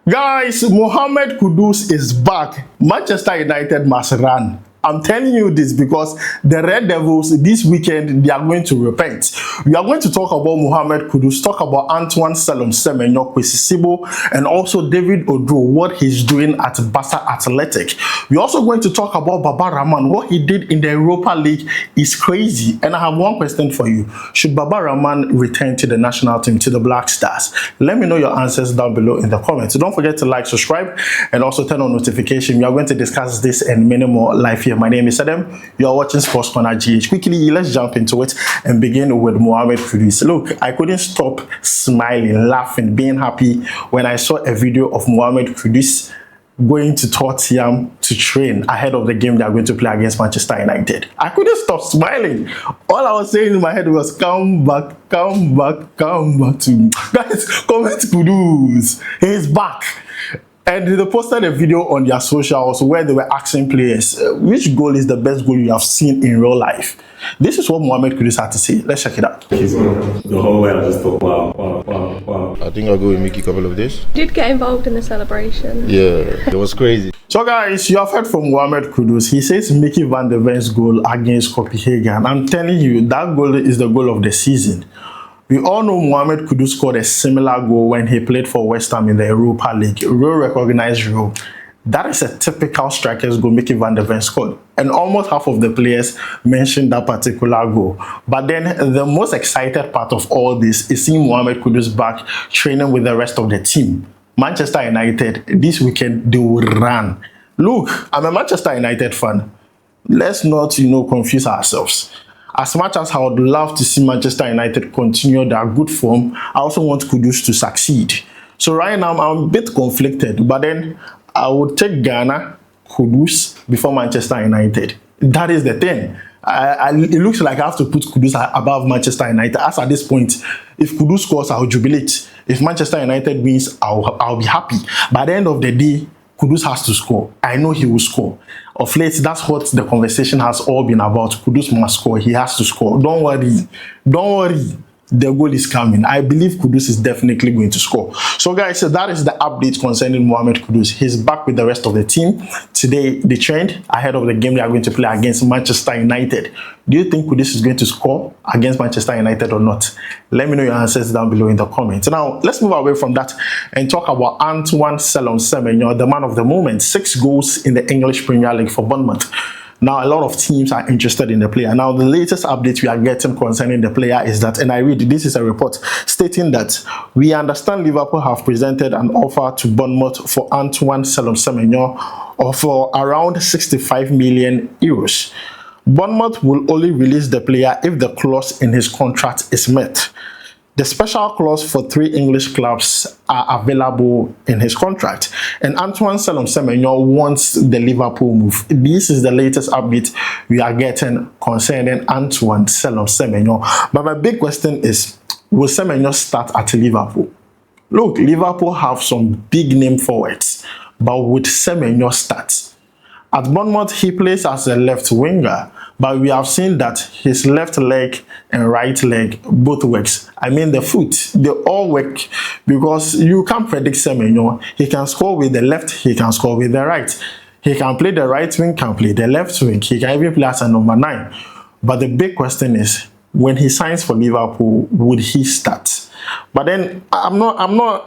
Guys, Mohammed Kudus is back. Manchester United must run. I'm telling you this because the Red Devils this weekend, they are going to repent. We are going to talk about Mohammed Kudus, talk about Antoine Semenyo Kwasi Sibo, and also David Oduro, what he's doing at Barca Athletic. We're also going to talk about Rahman. What he did in the Europa League is crazy. And I have one question for you. Should Rahman return to the national team, to the Black Stars? Let me know your answers down below in the comments. So don't forget to like, subscribe, and also turn on notification. We are going to discuss this and many more live here. My name is Adam. You are watching SportsCornerGH. Quickly, let's jump into it and begin with Mohammed Kudus. Look, I couldn't stop smiling, laughing, being happy when I saw a video of Mohammed Kudus going to Tottenham to train ahead of the game they are going to play against Manchester United. I couldn't stop smiling. All I was saying in my head was, come back, come back, come back to me. Guys, comment Kudus. He's back. And they posted a video on their socials where they were asking players, which goal is the best goal you have seen in real life? This is what Mohammed Kudus had to say. Let's check it out. The whole way I just thought, wow. I think I'll go with Mickey a couple of days. Did get involved in the celebration. Yeah, it was crazy. So guys, you have heard from Mohammed Kudus. He says Mickey van der Ven's goal against Copenhagen. I'm telling you, that goal is the goal of the season. We all know Mohammed Kudus scored a similar goal when he played for West Ham in the Europa League. Ro recognized Ro. That is a typical striker's goal Mickey van der Ven scored. And almost half of the players mentioned that particular goal. But then the most excited part of all this is seeing Mohammed Kudus back training with the rest of the team. Manchester United, this weekend, they will run. Look, I'm a Manchester United fan. Let's not, confuse ourselves. As much as I would love to see Manchester United continue their good form, I also want Kudus to succeed. So right now, I'm a bit conflicted, but then I would take Ghana, Kudus, before Manchester United. That is the thing. It looks like I have to put Kudus above Manchester United. As at this point, if Kudus scores, I'll jubilate. If Manchester United wins, I'll be happy. By the end of the day, Kudus has to score. I know he will score. Of late, that's what the conversation has all been about. Kudus must score. He has to score. Don't worry. Don't worry. The goal is coming. I believe Kudus is definitely going to score. So guys, that is the update concerning Mohammed Kudus. He's back with the rest of the team. Today, they trained ahead of the game they are going to play against Manchester United. Do you think Kudus is going to score against Manchester United or not? Let me know your answers down below in the comments. Now, let's move away from that and talk about Antoine Semenyo, the man of the moment. 6 goals in the English Premier League for Bournemouth. Now, a lot of teams are interested in the player. Now, the latest update we are getting concerning the player is that, and I read, this is a report stating that we understand Liverpool have presented an offer to Bournemouth for Antoine Semenyo for around 65 million euros. Bournemouth will only release the player if the clause in his contract is met. The special clause for 3 English clubs are available in his contract. And Antoine Semenyo wants the Liverpool move. This is the latest update we are getting concerning Antoine Semenyo. But my big question is, will Semenyo start at Liverpool? Look, Liverpool have some big name forwards, but would Semenyo start? At Bournemouth, he plays as a left winger, but we have seen that his left leg and right leg both works. I mean the foot, they all work because you can't predict Semenyo. He can score with the left, he can score with the right. He can play the right wing, can play the left wing. He can even play as a number 9. But the big question is, when he signs for Liverpool, would he start? But then I'm not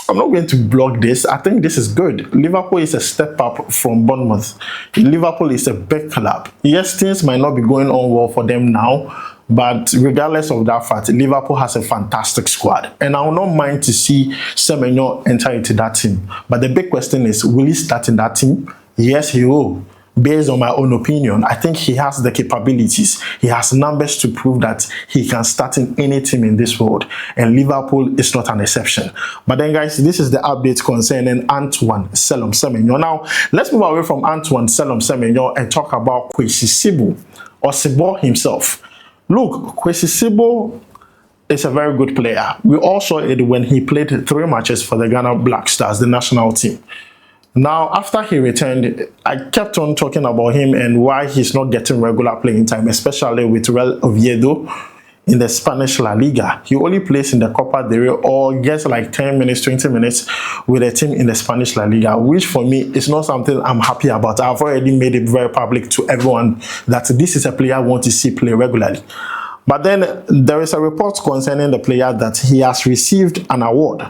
going to block this. I think this is good. Liverpool is a step up from Bournemouth. Liverpool is a big club. Yes, things might not be going on well for them now, but regardless of that fact, Liverpool has a fantastic squad. And I will not mind to see Semenyo enter into that team. But the big question is, will he start in that team? Yes, he will. Based on my own opinion, I think he has the capabilities. He has numbers to prove that he can start in any team in this world. And Liverpool is not an exception. But then, guys, this is the update concerning Antoine Semenyo. Now, let's move away from Antoine Semenyo and talk about Kwasi Sibo, or Sibo himself. Look, Kwasi Sibo is a very good player. We all saw it when he played 3 matches for the Ghana Black Stars, the national team. Now, after he returned, I kept on talking about him and why he's not getting regular playing time, especially with Oviedo in the Spanish La Liga. He only plays in the Copa del Rey or gets like 10 minutes, 20 minutes with a team in the Spanish La Liga, which for me is not something I'm happy about. I've already made it very public to everyone that this is a player I want to see play regularly. But then there is a report concerning the player that he has received an award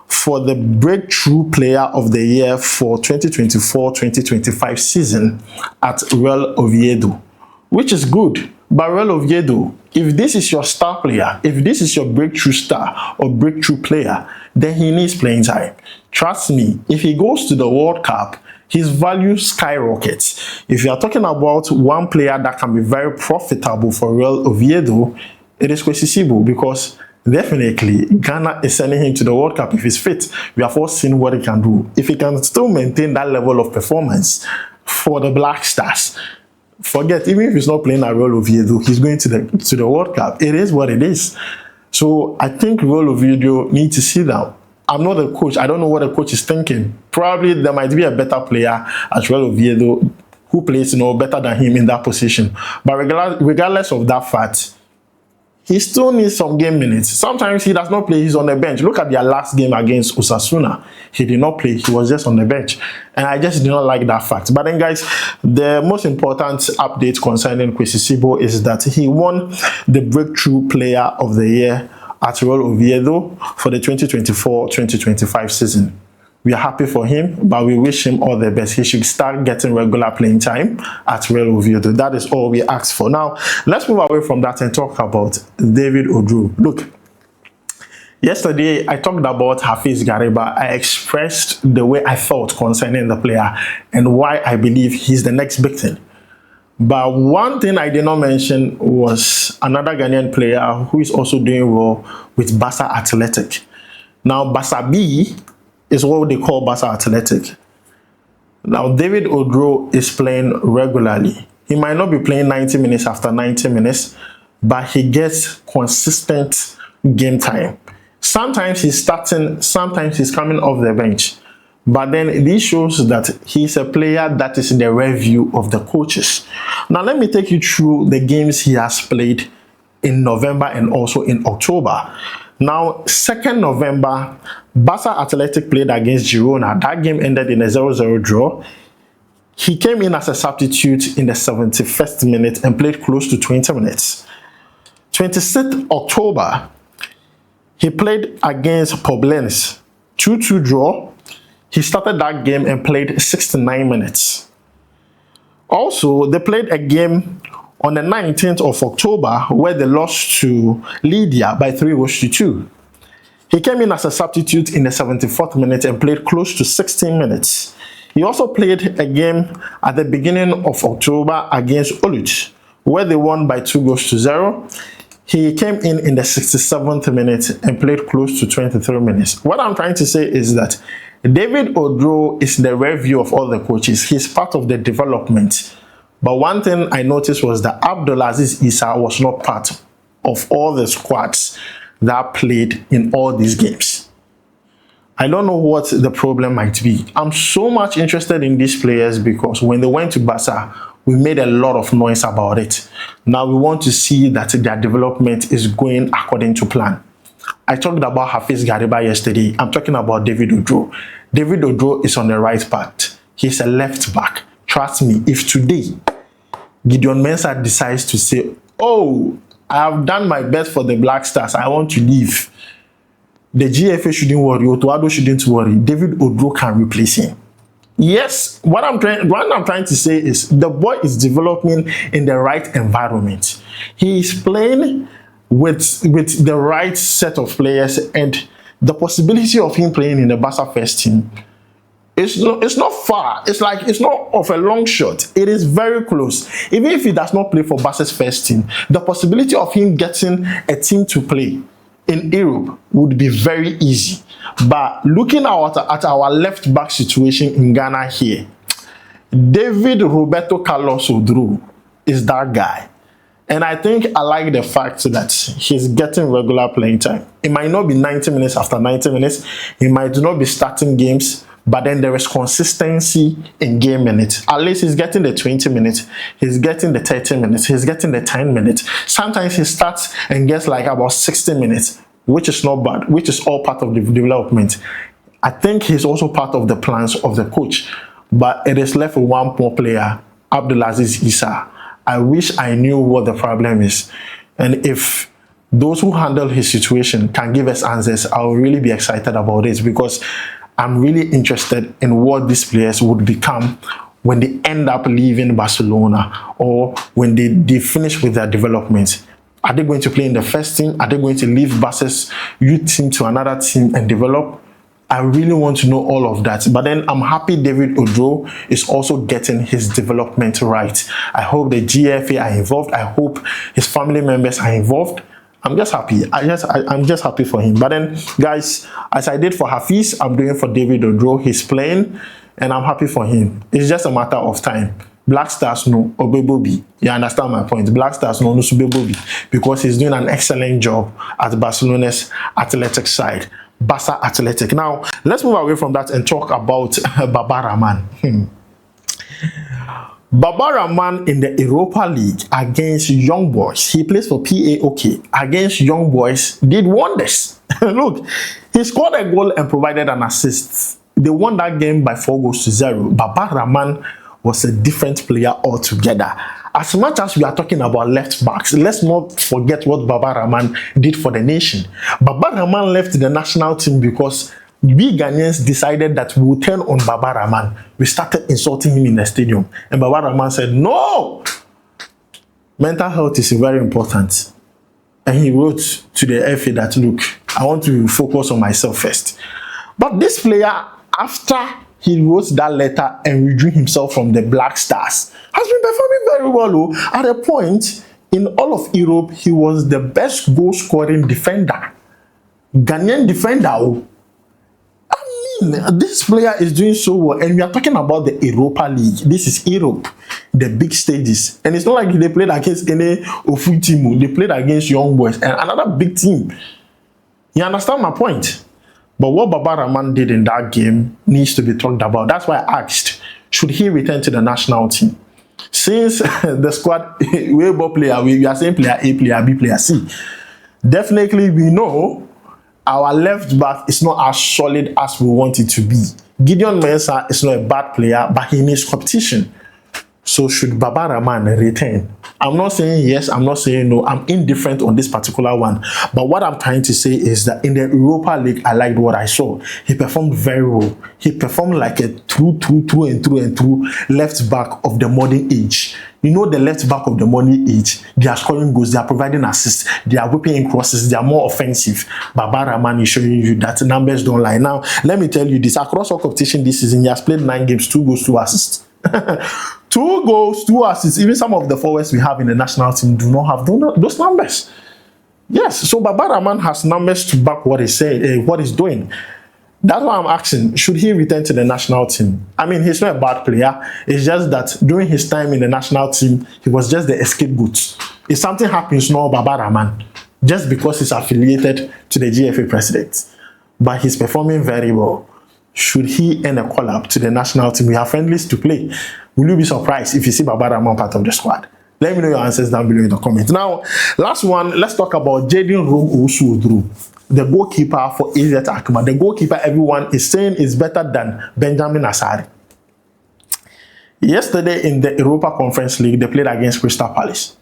for the Breakthrough Player of the Year for 2024-2025 season at Real Oviedo, which is good. But Real Oviedo, if this is your star player, if this is your breakthrough star or breakthrough player, then he needs playing time. Trust me, if he goes to the World Cup, his value skyrockets. If you are talking about one player that can be very profitable for Real Oviedo, it is Kwasi Sibo, because definitely Ghana is sending him to the World Cup if he's fit. We have all seen what he can do. If he can still maintain that level of performance for the Black Stars, forget, even if he's not playing at Real Oviedo, he's going to the World Cup. It is what it is. So I think Real Oviedo need to see that. I'm not a coach. I don't know what the coach is thinking. Probably there might be a better player at Real Oviedo who plays, better than him in that position. But regardless of that fact, he still needs some game minutes. Sometimes he does not play. He's on the bench. Look at their last game against Osasuna. He did not play. He was just on the bench. And I just did not like that fact. But then, guys, the most important update concerning Kwasi Sibo is that he won the Breakthrough Player of the Year at Real Oviedo for the 2024-2025 season. We are happy for him, but we wish him all the best. He should start getting regular playing time at Real Oviedo. That is all we ask for. Now, let's move away from that and talk about David Oduro. Look, yesterday I talked about Hafiz Gariba. I expressed the way I felt concerning the player and why I believe he's the next big thing. But one thing I did not mention was another Ghanaian player who is also doing well with Barca Athletic. Now, Barca B is what they call Barca Athletic. Now, David Oduro is playing regularly. He might not be playing 90 minutes after 90 minutes, but he gets consistent game time. Sometimes he's starting, sometimes he's coming off the bench. But then this shows that he's a player that is in the review of the coaches. Now, let me take you through the games he has played in November and also in October. Now, 2nd November, Barca Athletic played against Girona. That game ended in a 0-0 draw. He came in as a substitute in the 71st minute and played close to 20 minutes. 26th October, he played against Poblenz, 2-2 draw. He started that game and played 69 minutes. Also, they played a game on the 19th of October where they lost to Lydia by 3-2. He came in as a substitute in the 74th minute and played close to 16 minutes. He also played a game at the beginning of October against Owusu, where they won by 2-0. He came in the 67th minute and played close to 23 minutes. What I'm trying to say is that David Oduro is the review of all the coaches. He's part of the development. But one thing I noticed was that Abdulaziz Issa was not part of all the squads that played in all these games. I don't know what the problem might be. I'm so much interested in these players because when they went to Barca, we made a lot of noise about it. Now we want to see that their development is going according to plan. I talked about Hafiz Gariba yesterday. I'm talking about David Oduro. David Oduro is on the right path. He's a left back. Trust me, if today Gideon Mensah decides to say, oh, I have done my best for the Black Stars, I want to leave, the GFA shouldn't worry, Otoado shouldn't worry, David Oduro can replace him. Yes, what I'm trying to say is the boy is developing in the right environment. He is playing with the right set of players, and the possibility of him playing in the Barca first team it's not far. It's not of a long shot. It is very close. Even if he does not play for Barca's first team, the possibility of him getting a team to play in Europe would be very easy. But looking at our left back situation in Ghana here, David Roberto Carlos Oduro is that guy. And I think I like the fact that he's getting regular playing time. It might not be 90 minutes after 90 minutes. He might not be starting games, but then there is consistency in game minutes. At least he's getting the 20 minutes, he's getting the 30 minutes, he's getting the 10 minutes. Sometimes he starts and gets like about 60 minutes, which is not bad, which is all part of the development. I think he's also part of the plans of the coach, but it is left with one more player, Abdulaziz Issa. I wish I knew what the problem is, and if those who handle his situation can give us answers, I will really be excited about this, because I'm really interested in what these players would become when they end up leaving Barcelona, or when they finish with their development. Are they going to play in the first team? Are they going to leave Barca's youth team to another team and develop? I really want to know all of that. But then I'm happy David Oduro is also getting his development right. I hope the GFA are involved. I hope his family members are involved. I'm just happy. I'm just happy for him. But then, guys, as I did for Hafiz, I'm doing for David Oduro. He's playing, and I'm happy for him. It's just a matter of time. Black Stars no Obebobi. You understand my point? Black Stars no Obebobi, because he's doing an excellent job at Barcelona's athletic side. Barca Athletic. Now, let's move away from that and talk about Baba Rahman. Baba Rahman in the Europa League against Young Boys. He plays for PAOK. Against Young Boys, did wonders. Look, he scored a goal and provided an assist. They won that game by 4-0. Baba Rahman was a different player altogether. As much as we are talking about left backs, let's not forget what Baba Rahman did for the nation. Baba Rahman left the national team because we Ghanaians decided that we would turn on Baba Rahman. We started insulting him in the stadium. And Baba Rahman said, no! Mental health is very important. And he wrote to the FA that, look, I want to focus on myself first. But this player, after he wrote that letter and withdrew himself from the Black Stars, has been performing very well. At a point, in all of Europe, he was the best goal-scoring defender. Ghanaian defender. I mean, this player is doing so well. And we are talking about the Europa League. This is Europe, the big stages. And it's not like they played against any owusu team. They played against Young Boys and another big team. You understand my point? But what Baba Rahman did in that game needs to be talked about. That's why I asked, should he return to the national team? Since the squad, we are saying player A, player B, player C. Definitely we know our left back is not as solid as we want it to be. Gideon Mensah is not a bad player, but he needs competition. So should Baba Rahman return? I'm not saying yes, I'm not saying no. I'm indifferent on this particular one. But what I'm trying to say is that in the Europa League, I liked what I saw. He performed very well. He performed like a true left back of the modern age. You know, the left back of the modern age, they are scoring goals, they are providing assists, they are whipping in crosses, they are more offensive. Baba Rahman is showing you that numbers don't lie. Now, let me tell you this. Across all competition this season, he has played 9 games, 2 goals, 2 assists. 2 goals, 2 assists. Even some of the forwards we have in the national team do not have those numbers. Yes, so Baba Rahman has numbers to back what he's saying, what he's doing. That's why I'm asking, should he return to the national team? I mean, he's not a bad player. It's just that during his time in the national team, he was just the scapegoat. If something happens now, Baba Rahman, just because he's affiliated to the GFA president. But he's performing very well. Should he earn a call-up to the national team? We have friendlies to play. Will you be surprised if you see Baba Rahman part of the squad? Let me know your answers down below in the comments. Now, last one, let's talk about Jaden Ro, owusu, the goalkeeper for AZ Alkmaar. The goalkeeper everyone is saying is better than Benjamin Asari. Yesterday in the Europa Conference League, they played against Crystal Palace.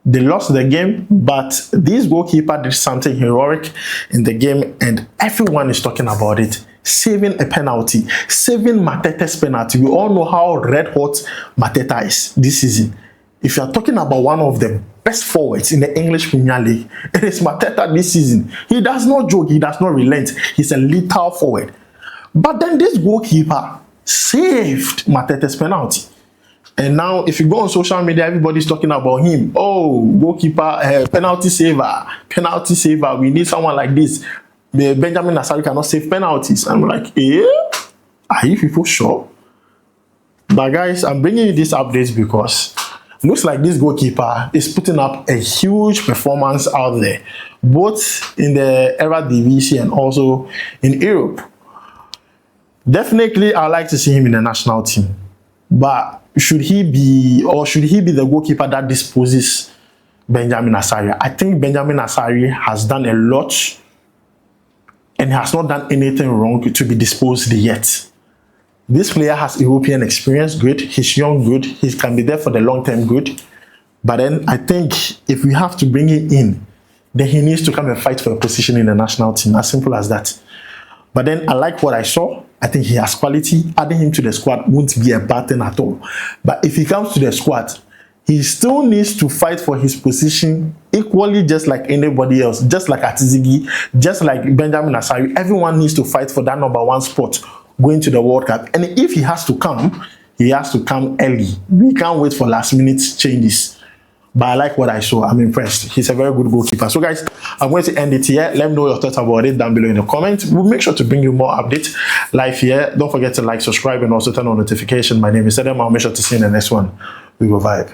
They lost the game, but this goalkeeper did something heroic in the game, and everyone is talking about it. Saving a penalty, saving Mateta's penalty. We all know how red hot Mateta is this season. If you are talking about one of the best forwards in the English Premier League, it is Mateta this season. He does not joke, he does not relent. He's a lethal forward. But then this goalkeeper saved Mateta's penalty. And now, if you go on social media, everybody's talking about him. Oh, goalkeeper, penalty saver. We need someone like this. Benjamin Asari cannot save penalties. I'm like, are you people sure? But guys, I'm bringing you this update because it looks like this goalkeeper is putting up a huge performance out there, both in the Eredivisie and also in Europe. Definitely, I'd like to see him in the national team. But should he be the goalkeeper that disposes Benjamin Asari? I think Benjamin Asari has done a lot and has not done anything wrong to be disposed yet. This player has European experience, good. He's young, good. He can be there for the long term, good. But then I think if we have to bring him in, then he needs to come and fight for a position in the national team. As simple as that. But then I like what I saw. I think he has quality. Adding him to the squad won't be a bad thing at all. But if he comes to the squad, he still needs to fight for his position equally, just like anybody else, just like Atizigi, just like Benjamin Asari. Everyone needs to fight for that number 1 spot going to the World Cup. And if he has to come, he has to come early. We can't wait for last minute changes. But I like what I saw. I'm impressed. He's a very good goalkeeper. So guys, I'm going to end it here. Let me know your thoughts about it down below in the comments. We'll make sure to bring you more updates live here. Don't forget to like, subscribe, and also turn on notification. My name is Adam. I'll make sure to see you in the next one. We will vibe.